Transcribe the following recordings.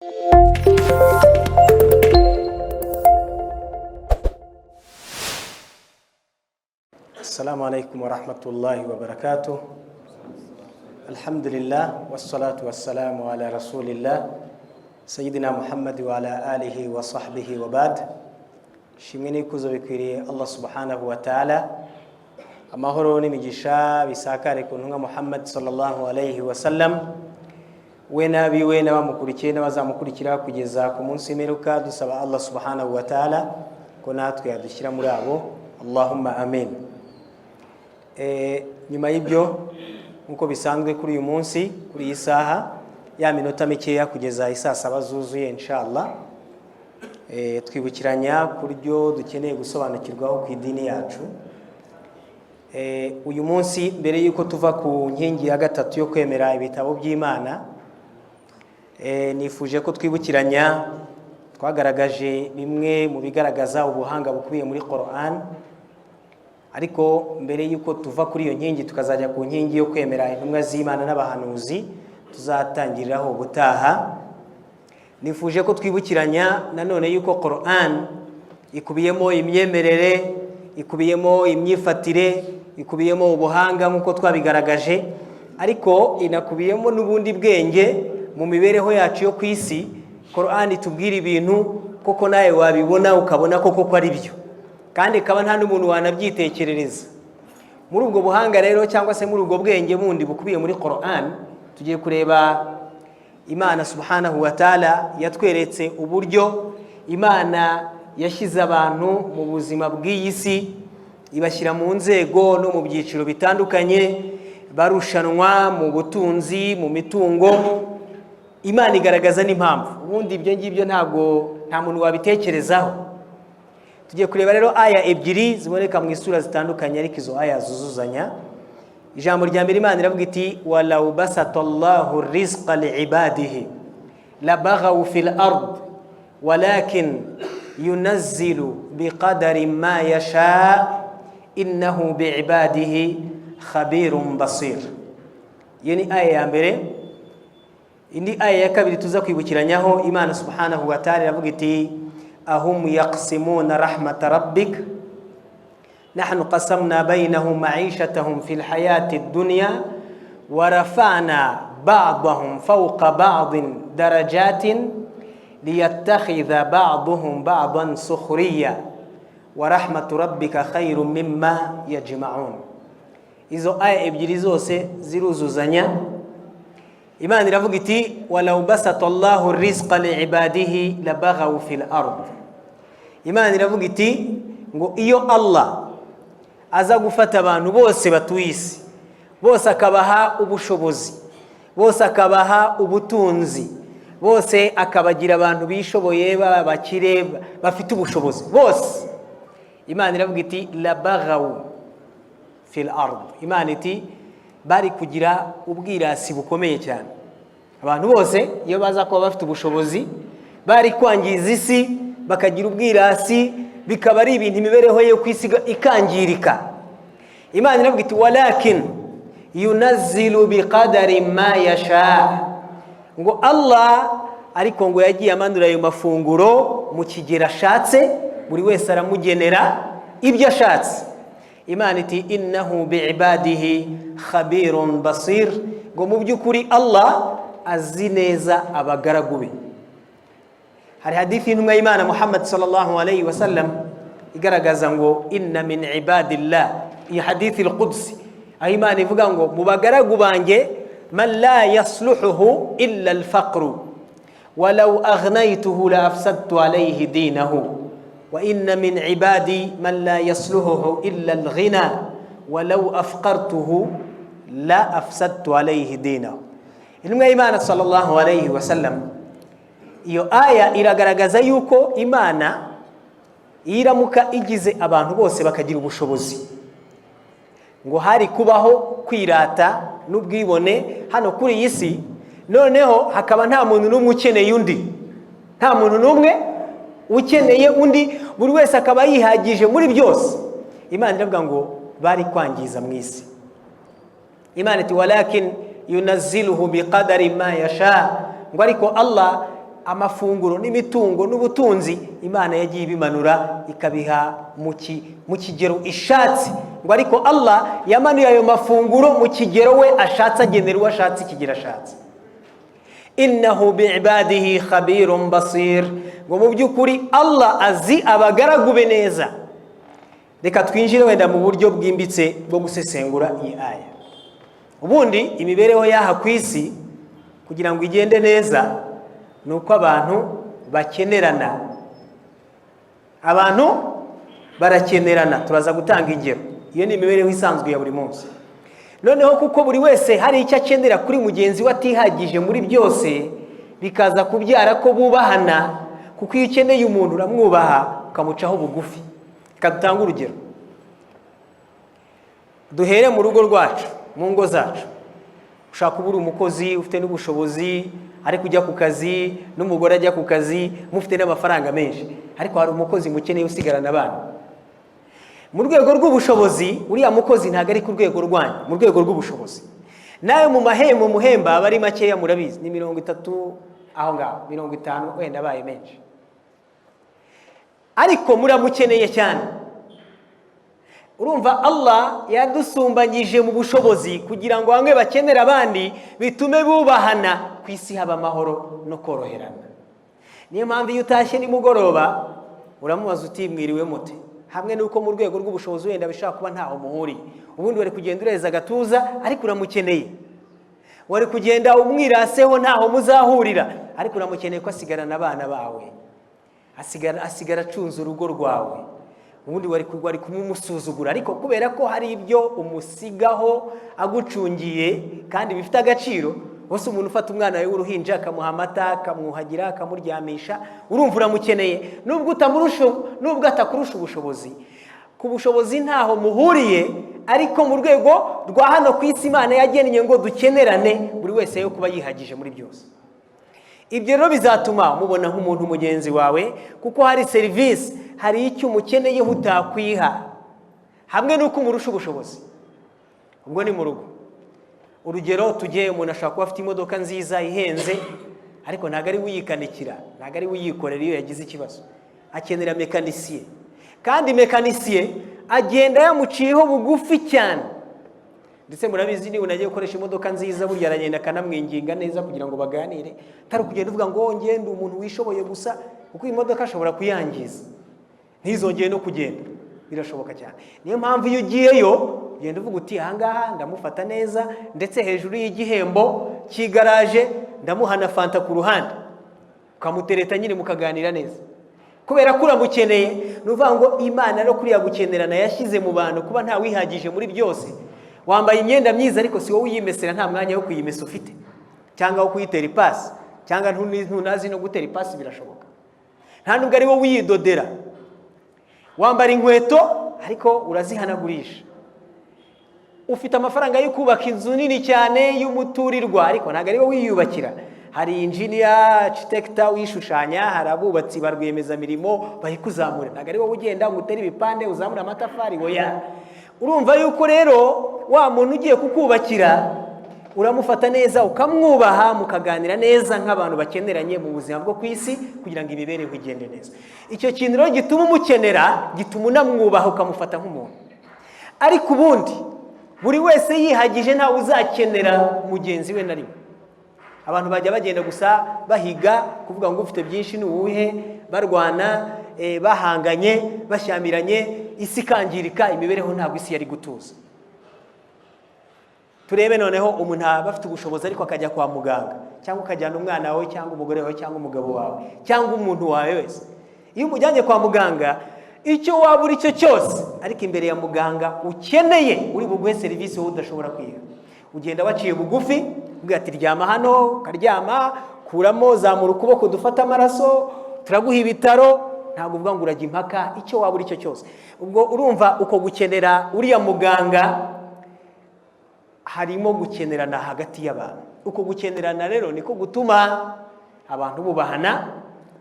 السلام عليكم ورحمة الله وبركاته. الحمد لله والصلاة والسلام على رسول الله سيدنا محمد وعلى آله وصحبه وبعد. Shimini kuzo bikwiriye Allah subhanahu wa ta'ala, amahoro n'imigisha bisakare ku ntumwa Muhammad sallallahu alayhi wa sallam, we nabiwe n'abamukurikiye n'abazamukurikira kugeza ku munsi w'imperuka. Dusaba Allah subhanahu wa ta'ala ko natwe yadushyira muri abo, Allahumma amin. Nyuma y'ibyo nkuko bisanzwe kuri uyu munsi, kuri iyi saha ya minota mikeya kugeza isaa 7 zuzuye inshallah, twibukiranya kuryo dukeneye gusobanukirwaho ku idini yacu. Uyu munsi mbere yuko tuva ku nkingi ya gatatu yo kwemera ibitabo by'Imana, nifuje ko twibukiranya twagaragaje bimwe mu bigaragaza ubuhanga bukubiye muri Qur'an. Ariko mbere yuko tuva kuri iyo nkingi tukazajya ku nkingi yo kwemera intumwa z'Imana n'abahanuzi tuzatangiriraho ubutaha, nifuje ko twibukiranya nanone yuko Qur'an ikubiyemo imyemerere, ikubiyemo imyifatire, ikubiyemo ubuhanga nkuko twabigaragaje, ariko inakubiyemo n'ubundi bwenge mu mibereho yacu yo kwisi. Qur'an itubwira ibintu koko nawe wabibona ukabona koko ko ari byo, kandi kaba nta n'umuntu wanabyitekerereza. Muri ubwo buhanga rero cyangwa se muri ubwo bwenge bundi bukubiye muri Qur'an, tugiye kureba Imana subhanahu wa ta'ala yatweretse uburyo Imana yashyize abantu mu buzima bw'iyi si, ibashyira mu nzego no mu byiciro bitandukanye, barushanwa mu butunzi, mu mitungo. Imana igaragaza n'impamvu, ubundi ibyo ngibyo nta muntu wabitekerezaho. Tugiye kureba rero aya ebyiri ziboneka mu isura zitandukanye, ariko izo aya zuzuzanya. Ijambo rya mbere Imana iravuga iti walau basatallahu rizqa liibadihi labaghaw fil ard walakin yunazzilu biqadari ma yasha innahu biibadihi khabirun basir. Iyo ni aya ya mbere. Indi aya ya kabiri tuza kwibukiranyaho, Imana subhanahu wa ta'ala iravuga iti ahum yaqsimuna rahmat rabbik نحن قسمنا بينهم معيشتهم في الحياة الدنيا ورفعنا بعضهم فوق بعض درجات ليتخذ بعضهم بعضا سخريا ورحمة ربك خير مما يجمعون. izo aya ebyiri zose ziruzuzanya. Imana iravuga iti walau basata Allahu rizqa liibadihi labaghaw fil ard. Imana iravuga iti ngo iyo Allah aza gufata abantu bose batuye isi, bose akabaha ubushobozi, bose akabaha ubutunzi, bose akabagira abantu bishoboye, babakire, bafite ubushobozi bose, Imana iravuga iti labaghaw fil ard. Imana iti bari kugira ubwirasi bukomeye cyane. Abantu bose iyo baza kuba bafite ubushobozi, bari kwangiza isi, bakagira ubwirasi, bikaba ari ibintu imibereho yo kwisiga ikangirika. Imana iravuga iti walakin yunazzilu biqadari ma yasha. Ngo Allah ariko ngo yagiye amanura ayo mafunguro mu kigera ashatse, buri wese aramugenera ibyo ashatse. Imana iti innahu biibadihi khabirun basir. Ngo mu by'ukuri Allah azi neza abagaragu be. Hari hadithi y'intumwa y'Imana Muhammad sallallahu alayhi wa sallam igaragaza ngo inna min ibadillah, iyi hadithi al-Qudsi, aho Imana ivuga ngo mu bagaragu banjye man la yasluhuhu illa al-faqru walau aghnaytuhu la afsadtu alayhi dinahu wa inna min ibadi man la yasluhuhu illa al-ghina walau afqartuhu la afsadtu alayhi dinahu. Intumwa y'Imana sallallahu alayhi wa sallam, iyo aya iragaragaza yuko Imana iramuka igize abantu bose bakagira ubushobozi, ngo hari kubaho kwirata n'ubwibone hano kuri iyi si, noneho hakaba nta muntu n'umwe ukeneye undi, nta muntu n'umwe ukeneye undi, buri wese akaba yihagije muri byose. Imana iravuga ngo bari kwangiza mu isi. Imana iti walakin yunazziluhu biqadari ma yasha. Ngo ariko Allah amafunguro n'imitungo n'ubutunzi Imana yagiye ibimanura ikabiha mu kigero ishatse, ngo ariko Allah yamanuye ayo mafunguro mu kigero we ashatse, agenera uwo ashatse ikigero ashatse. Innahu bi'ibadihi khabirun basir, ngo mu by'ukuri Allah azi abagaragu be neza. Reka twinjire wenda mu buryo bwimbitse bwo gusesengura iyi aya. Ubundi imibereho yaha ku isi kugira ngo igende neza nuko abantu bakenerana, abantu barakenerana. Turaza gutanga ingero, iyo ni imibereho isanzwe ya buri munsi. Noneho kuko buri wese hari icyo akenera kuri mugenzi we atihagije muri byose, bikaza kubyara ko bubahana, kuko iyo ukeneye umuntu uramwubaha ukamucaho bugufi. Reka dutange urugero, duhere mu rugo rwacu, mu ngo zacu. Ushaka kuba uri umukozi ufite n'ubushobozi, ariko ujya ku kazi, n'umugore ajya ku kazi, mufite n'amafaranga menshi, ariko hari umukozi mukeneye usigarana abana. Mu rwego rw'ubushobozi uriya mukozi ntago ari ku rwego rwanyu, mu rwego rw'ubushobozi nawe mu mahembo muhemba aba ari makeya, murabizi ni 30 aho ngaho, 50 wenda abaye menshi, ariko muramukeneye cyane. Urumva Allah yadusumbanyije mu bushobozi kugira ngo bamwe bakenera abandi, bitume bubahana, ku isi haba amahoro no koroherana. Niyo mpamvu iyo utashye nimugoroba uramubaza uti mwiriwe mute, hamwe nuko mu rwego rw'ubushobozi wenda bishaka kuba ntaho muhuriye. Ubundi wari kugenda ureza agatuza, ariko uramukeneye. Wari kugenda umwiraseho ntaho muzahurira, ariko uramukeneye ko asigarana abana bawe, asigara acunze urugo rwawe. Ubundi wari kumumusuzugura, ariko kubera ko hari ibyo umusigaho agucungiye kandi bifite agaciro, wose umuntu ufata umwana we w'uruhinja akamuha amata, akamwuhagira, akamuryamisha, urumva uramukeneye. Nubwo atakurusha ubushobozi, ku bushobozi ntaho muhuriye, ariko mu rwego rwa hano ku isi Imana yagennye ngo dukenerane, buri wese yo kuba yihagije muri byose. Ibyo rero bizatuma mubona nk'umuntu mugenzi wawe, kuko hari serivisi, hari icyo umukeneye utakwiha, hamwe nuko umurusha ubushobozi. Ubwo ni mu rugo. Urugero, tujye umuntu ashaka kuba afite imodoka nziza ihenze, ariko ntago ari wiyikanikira, ntago ari wiyikorera iyo yagize ikibazo, akenera mekanisiye, kandi mekanisiye agenda yamuciyeho bugufi cyane. Ndetse murabizi niba unagiye gukoresha imodoka nziza, burya aragenda akanamwinginga neza kugira ngo baganire, atari kugenda uvuga ngo ngende umuntu wishoboye gusa, kuko iyi modoka ashobora kuyangiza ntizongeye no kugenda, birashoboka cyane. Niyo mpamvu iyo ugiyeyo ugenda uvuga uti ahangaha ndamufata neza, ndetse hejuru y'igihembo cy'igaraje ndamuhana fanta ku ruhande, ukamutereta nyine mukaganira neza, kubera ko uramukeneye. Nuvuga ngo Imana no kuriya gukenerana yashyize mu bantu kuba nta wihagije muri byose. Wambaye imyenda myiza, ariko si wowe uyimesera, nta mwanya wo kuyimesa ufite, cyangwa wo kuyitera ipasi, cyangwa ntunazi no gutera ipasi, birashoboka. Nta nubwo ari wowe uyidodera. Wambara inkweto, ariko urazihanagurisha. Ufite amafaranga yo kubaka inzu nini cyane y'umuturirwa, ariko ntago ari wowe wiyubakira. Hari engineer, architect wishushanya, hari abubatsi barwemeza mirimo bayikuzamura, ntago ari wowe ugenda umutera ibipande uzamura amatafari oya. Urumva yuko rero wa muntu ugiye kukubakira uramufata neza, ukamwubaha, mukaganira neza nk'abantu bakeneranye mu buzima bwo ku isi, kugira ngo imibereho igende neza. Icyo kintu rero gituma umukenera, gituma unamwubaha ukamufata nk'umuntu. Ariko ubundi buri wese yihagije ntawe uzakenera mugenzi we na rimwe. Abantu bajya bagenda gusa bahiga kuvuga ngo ufite byinshi ni uwuhe, barwana, bahanganye, bashyamiranye, isi kangirika, imibereho ntabwo isi yari gutuza. Turebe noneho umuntu bafite ubushobozi ariko akajya kwa muganga, cyangwa ukajyana umwana wawe, cyangwa umugore wawe, cyangwa umugabo wawe, cyangwa umuntu wawe wese. Iyo umujyanye kwa muganga, icyo waba uri cyo cyose, ariko imbere ya muganga ukeneye, uri buguhe serivisi wowe udashobora kwiha, ugenda waciye bugufi, uvuga ati ryama hano, ukaryama, kuramo, zamura ukuboko dufata amaraso, turaguha ibitaro. Ntabwo uvuga ngo urajya impaka, icyo waba uri cyo cyose. Ubwo urumva uko gukenera uriya muganga harimo gukenerana hagati y'abantu. Uko gukenerana rero niko gutuma abantu bubahana,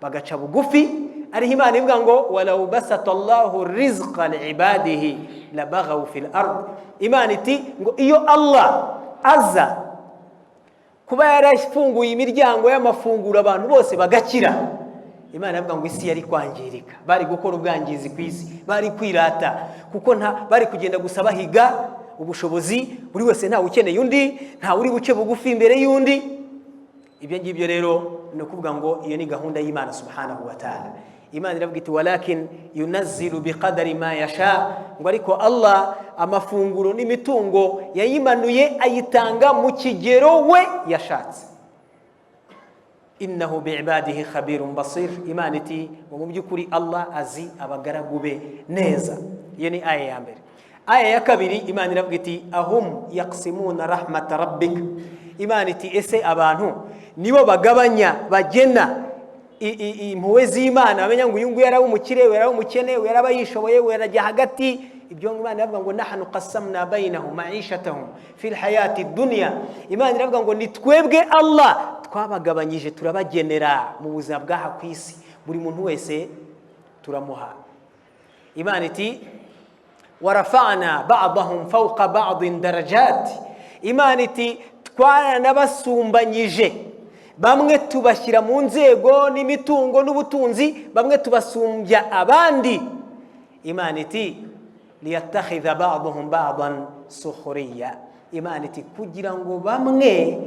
bagaca bugufi. Ariho Imana ivuga ngo walau basatallahu rizqa liibadihi labaghaw fil ard. Imana iti ngo iyo Allah aza kuba yarafunguye imiryango y'amafunguro abantu bose bagakira. Imana yavuga ngo isi yari kwangirika, bari gukora ubwangizi ku isi, bari kwirata, kuko bari kugenda gusa bahiga ubushobozi, buri wese nta ukeneye undi, nta uri buce bugufi imbere y'undi. Ibyo ngibyo rero no kuvuga ngo iyo ni gahunda y'Imana subhanahu wa ta'ala. Imana iravuga iti walakin yunazzilu biqadari ma yasha, ngo ariko Allah amafunguro n'imitungo yayimanuye ayitanga mu kigero we yashatse. Innahu bi'ibadihi khabirun basir. Imana iti mu byukuri Allah azi abagaragu be neza. Iyo ni aya ya mbere. Aya ya kabiri Imana iravuga iti ahum yaqsimuna rahmat rabbik. Imana iti ese abantu nibo bagabanya bagena impuhwe z'Imana, bamenya ngo uyu nguyu yari umukire, yari umukene, yari abayishoboye, yarajya hagati. Ibyo Imana iravuga ngo nahnu qasamna bainahum ma'ishatahum fil hayati dunya. Imana iravuga ngo ni twebwe Allah twabagabanyije turabagenera mu buzima bw'aha ku isi, buri muntu wese turamuha. Imana iti warafa'na ba'dahum fawqa ba'din darajat. Imana iti twaranabasumbanyije, bamwe tubashyira mu nzego n'imitungo n'ubutunzi, bamwe tubasumbya abandi. Imana iti liyattakhidha ba'dhum ba'dan sukhriya. Imana iti kugira ngo bamwe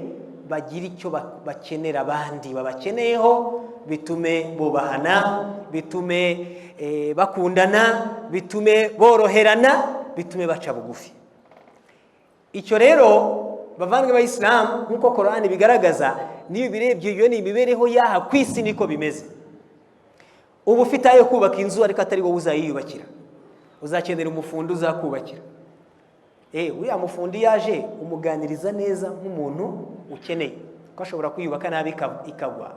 bagira icyo bakenera abandi babakeneyeho, bitume bubahana, bitume bakundana, bitume boroherana, bitume baca bugufi. Icyo rero bavandimwe b'Islam nkuko Qur'ani bigaragaza, niyo birebye iyo ni imibereho yaha ku isi niko bimeze. Ubu ufite ayo kubaka inzu ariko atari wowe uzayiyubakira, uzakenera umufundi uzakubakira. Uriya mufundi yaje umuganiriza neza nk'umuntu ukeneye ko ashobora kuyubaka nabi ikagwa.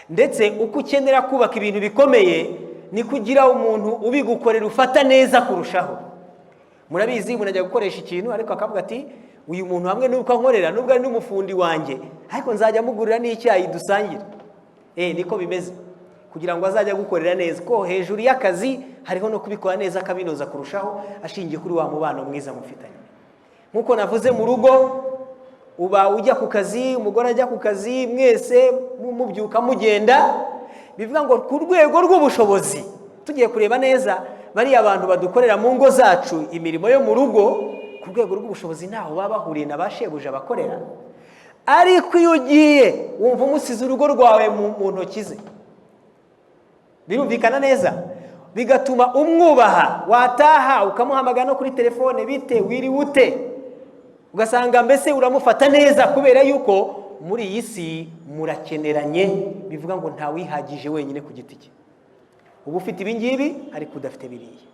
Ndetse uko ukenera kubaka ibintu bikomeye ni kugira umuntu ubigukorera ufata neza kurushaho. Murabizi munajya gukoresha ikintu ariko akavuga ati uyu muntu hamwe nuko nkorera nubwo ari n'umufundi wanjye ariko nzajya mugurira n'icyayi dusangira. Niko bimeze, kugira ngo azajya gukorera neza, ko hejuru y'akazi hariho no kubikora neza akabinoza kurushaho, ashingiye kuri wa mubano mwiza mufitanye. Nkuko navuze mu rugo uba ujya ku kazi, umugore ajya ku kazi, mwese mubyuka mugenda, bivuga ngo ku rwego rw'ubushobozi tugiye kureba neza bari abantu badukorera mu ngo zacu imirimo yo mu rugo, ku rwego rw'ubushobozi ntaho baba bahuriye na bashebuja bakorera. Ariko iyo ugiye wumva umusize urugo rwawe mu ntoki ze, birumvikana neza, bigatuma umwubaha, wataha ukamuhamagara no kuri telefone, bite wiriwe ute, ugasanga mbese uramufata neza kubera yuko muri iyi si murakeneranye. Bivuga ngo nta wihagije wenyine ku giti cye. Ubu ufite ibi ngibi ariko udafite biriya,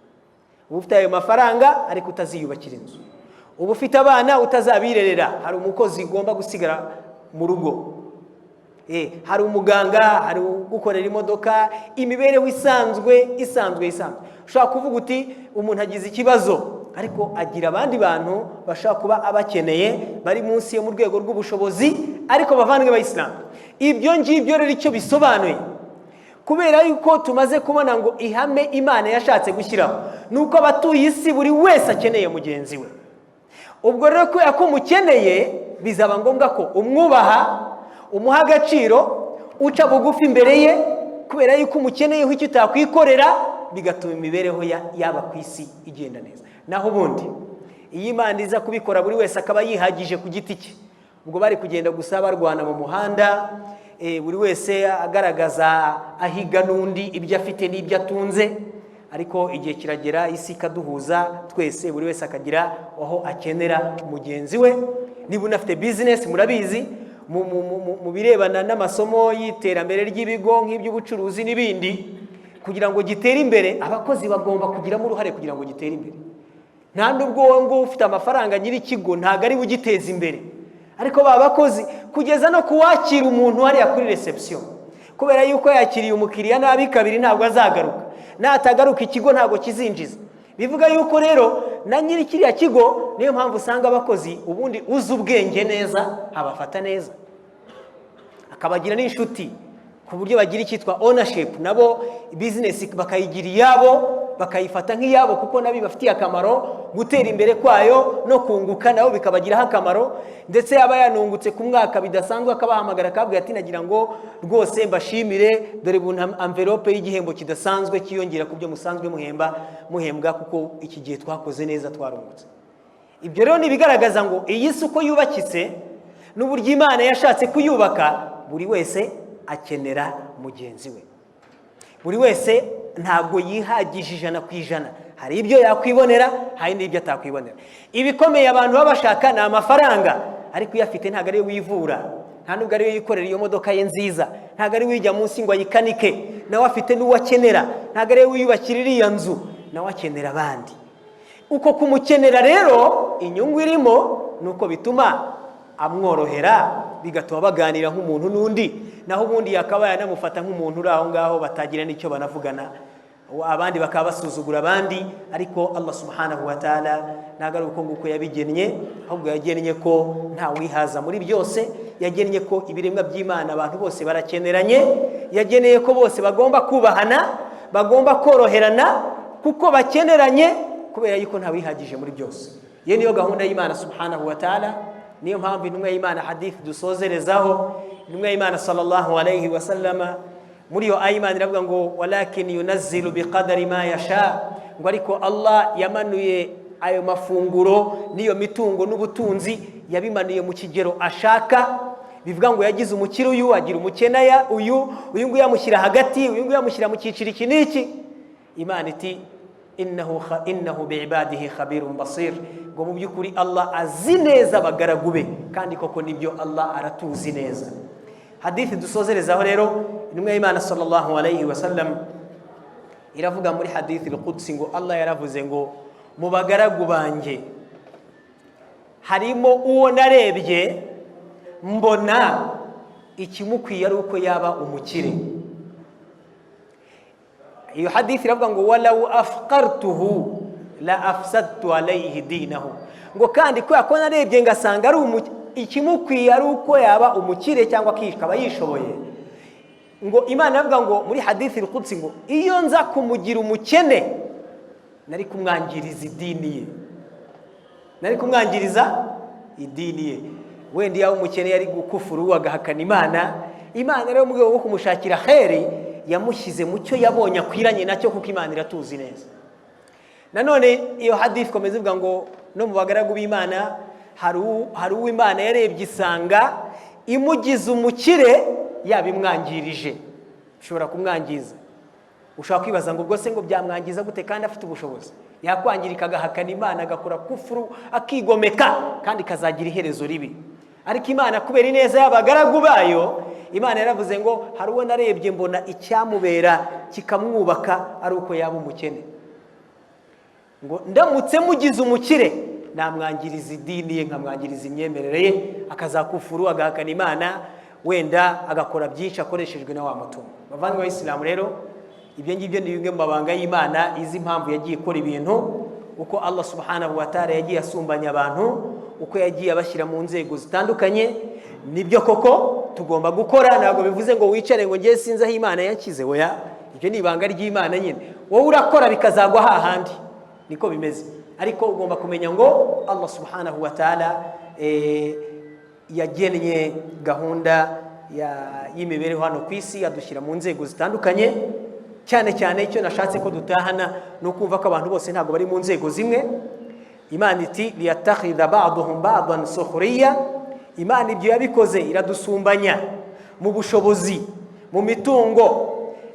ubu ufite ayo mafaranga ariko utaziyubakira inzu, ubu ufite abana utazabirerera, hari umukozi ugomba gusigara mu rugo, hari umuganga, hari gukorera imodoka, imibereho isanzwe. Ushobora kuvuga uti umuntu agize ikibazo ariko agira abandi bantu bashaka kuba abakeneye bari munsi yo mu rwego rw'ubushobozi. Ariko bavandimwe b'Islam, ibyo ngibyo rero icyo bisobanuye, kubera yuko tumaze kubona ngo ihame Imana yashatse gushyiraho nuko abatuye isi buri wese akeneye mugenzi we. Ubwo rero ko umukeneye bizaba ngombwa ko umwubaha, umuha agaciro, uca bugufi imbere ye, kubera yuko umukeneyeho icyo utakwikorera, bigatuma imibereho yaba ku isi igenda neza. Naho ubundi iyi Imana iza kubikora buri wese akaba yihagije ku giti cye, ubwo bari kugenda gusa barwana mu muhanda, buri wese agaragaza ahiga n'undi ibyo afite n'ibyo atunze. Ariko igihe kiragera isi ikaduhuza twese, buri wese akagira aho akenera mugenzi we. Niba unafite business, murabizi mu birebana n'amasomo y'iterambere ry'ibigo nk'iby'ubucuruzi n'ibindi, kugira ngo gitere imbere abakozi bagomba kugiramo uruhare kugira ngo gitere imbere. Nta nubwo wowe ngo ufite amafaranga nyiri ikigo ntago ari bugiteza imbere, ariko babakozi kugeza no kuwakira umuntu hariya kuri reception, kubera yuko yakiriye umukiriya nabi kabiri ntabwo azagaruka, natagaruka ikigo ntabwo kizinjiza. Bivuga yuko rero na nyiri kiriya kigo, niyo mpamvu usanga abakozi ubundi uzi ubwenge neza abafata neza, akabagira n'inshuti ku buryo bagira icyitwa ownership, nabo business bakayigira iyabo, bakayifata nk'iyabo kuko nabi bafitiye akamaro, gutera imbere kwayo no kunguka nabo bikabagiraho akamaro, ndetse yaba yanungutse ku mwaka bidasanzwe akabahamagara akabwira ati nagira ngo rwose mbashimire dore buntu envelope y'igihembo kidasanzwe kiyongera ku byo musanzwe muhembwa kuko iki gihe twakoze neza twarungutse. Ibyo rero nibigaragaza ngo iyi si uko yubakitse n'uburyo Imana yashatse kuyubaka, buri wese akenera mugenzi we. Buri wese ntabwo yihagije 100%. Hari ibyo yakwibonera, hari n'ibyo atakwibonera. Ibikomeye abantu babashaka ni amafaranga, ariko uyafite ntabwo ari wivura, nta nubwo ari yikorera iyo modoka ye nziza, ntabwo ari wijya munsi ngo ayikanike, nawe afite n'uwakenera, ntabwo ari wiyubakira iriya nzu, nawe akenera abandi. Uko kumukenera rero inyungu irimo nuko bituma amworohera, bigatuma baganira nk'umuntu n'undi, naho ubundi yakaba yanamufata nk'umuntu uri aho ngaho batagira n'icyo banavugana, abandi bakaba basuzugura abandi. Ariko Allah subhanahu wa ta'ala ntabwo ari uko nguko yabigennye, ahubwo yagennye ko nta wihaza muri byose, yagennye ko ibiremwa by'Imana abantu bose barakeneranye, yageneye ko bose bagomba kubahana, bagomba koroherana kuko bakeneranye, kubera yuko nta wihagije muri byose. Iyo niyo gahunda y'Imana subhanahu wa ta'ala. Niyo mpamvu intumwa y'Imana hadith dusozerezaho, intumwa y'Imana sallallahu alayhi wa sallama muri yo ayimana iravuga ngo walakin yunazzilu biqadari ma yasha, ngo ariko Allah yamanuye ayo mafunguro niyo mitungo n'ubutunzi yabimanuye mu kigero ashaka. Bivuga ngo yagize umukire uyu agira umukenaya uyu ngo yamushyira hagati, uyu ngo yamushyira mu cyiciro iki n'iki. Imana iti innahu bi'ibadihi khabirun basir, ngo mu byukuri Allah azi neza abagaragu be, kandi koko nibyo Allah aratuzi neza. Hadithi dusozerezaho rero, intumwa y'Imana sallallahu alayhi wa sallam iravuga muri hadithi al-Qudsi ngo Allah yaravuze ngo mu bagaragu banjye harimo uwo narebye mbona ikimukwiye ari uko yaba umukire. Iyo hadithi iravuga ngo walau afqartuhu la afsadtu alayhi dinahu, ngo kandi ko narebye ngasanga ari ikimukwiye ari uko yaba umukire cyangwa akaba yishoboye. Ngo Imana yavuga ngo muri hadithi al-Qudsi ngo iyo nza kumugira umukene nari kumwangiriza idini ye, nari kumwangiriza idini ye. Wenda yawe umukene yari gukufuru agahakana Imana rero mu rwego rwo kumushakira khairi yamushyize mu cyo yabonye akwiranye nacyo, kuko Imana iratuzi neza. Nanone iyo hadith komeza ivuga ngo no mu bagaragu b'Imana hari uw'Imana yarebye isanga imugize umukire yabimwangirije. Ushobora kumwangiza, ushaka kwibaza ngo ubwo se ngo byamwangiza gute kandi afite ubushobozi? Yakwangirika agahakana Imana, agakora kufuru, akigomeka, kandi kazagira iherezo ribi. Ariko Imana kubera ineza y'abagaragu bayo, Imana yaravuze ngo hari uwo narebye mbona icyamubera kikamwubaka ari uko yaba umukene. Ngo ndamutse mugize umukire namwangiriza idini ye, nkamwangiriza imyemerere ye, akazakufuru, agahakana Imana, wenda agakora byinshi akoreshejwe na wa mutungo. Bavandimwe b'Isilamu rero, ibyo ngibyo ni bimwe mu mabanga y'Imana izi impamvu yagiye ikora ibintu, uko Allah subhanahu wa ta'ala yagiye asumbanya abantu, uko yagiye abashyira mu nzego zitandukanye. Nibyo koko tugomba gukora, ntabwo bivuze ngo wicare ngo ngiye sinzi aho Imana yakize. Oya, ibyo ni ibanga ry'Imana nyine, wowe urakora bikazagwa hahandi, niko bimeze. Ariko ugomba kumenya ngo Allah subhanahu wa ta'ala yagennye gahunda y'imibereho hano ku isi, adushyira mu nzego zitandukanye. Cyane cyane icyo nashatse ko dutahana no kumva ko abantu bose ntabwo bari mu nzego zimwe. Imana iti liyatakhidha ba'dhum ba'dan sukhriya, Imana ibyo yabikoze iradusumbanya mu bushobozi, mu mitungo.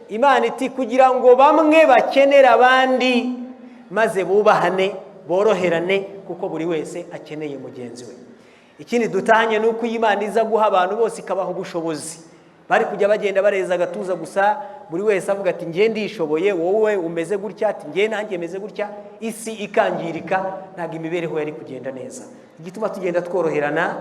Imana iti kugira ngo bamwe bakenera abandi, maze bubahane, boroherane, kuko buri wese akeneye mugenzi we. Ikindi dutanye nuko Imana iza guha abantu bose ikabaha ubushobozi, bari kujya bagenda bareza agatuza gusa, buri wese avuga ati ngiye ndishoboye, wowe umeze gutya, ati ngiye nanjye meze gutya, isi ikangirika, ntabwo imibereho yari kugenda neza. Igituma tugenda tworoherana,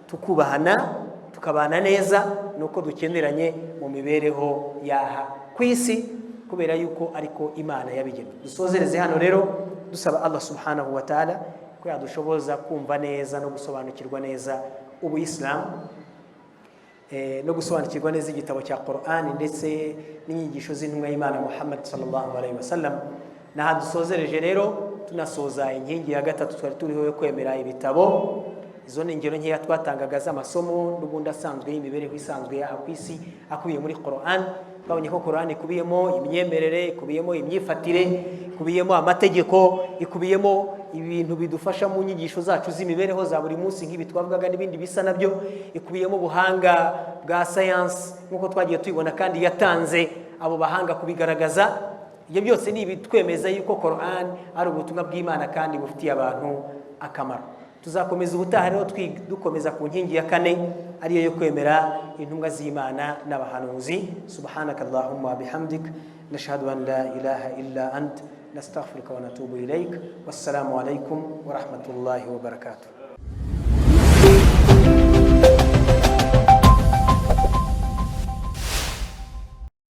tukubahana, tukabana neza, nuko dukeneranye mu mibereho yaha ku isi, kubera yuko ariko Imana yabigena. Dusozereze hano rero dusaba Allah subhanahu wa ta'ala ko yadushoboza kumva neza no gusobanukirwa neza ubuyisilamu, no gusobanukirwa neza igitabo cya Qur'an ndetse n'inyigisho z'intumwa y'Imana Muhammad sallallahu alayhi wa sallam. naha dusozereje rero tunasoza inkingi ya gatatu twari turiho yo kwemera ibitabo. Izo ni ingero nkeya twatangaga z'amasomo n'ubundi asanzwe y'imibereho isanzwe ku isi akubiye muri Qur'an. Twabonye ko Qur'an ikubiyemo imyemerere, ikubiyemo imyifatire, ikubiyemo amategeko, ikubiyemo ibintu bidufasha mu nyigisho zacu z'imibereho za buri munsi nk'ibi twavugaga n'ibindi bisa nabyo, ikubiyemo ubuhanga bwa science nk'uko twagiye tubibona kandi yatanze abo bahanga kubigaragaza. Ibyo byose ni ibitwemeza yuko Qur'an ari ubutumwa bw'Imana kandi bufitiye abantu akamaro. Tuzakomeza ubutaha rero dukomeza ku nkingi ya kane ariyo yo kwemera intumwa z'Imana n'abahanuzi. Subhanakallahumma bihamdik nashhadu an la ilaha illa ant nastaghfiruka wa natubu ilaik. Wassalamu alaikum wa rahmatullahi wa barakatuh.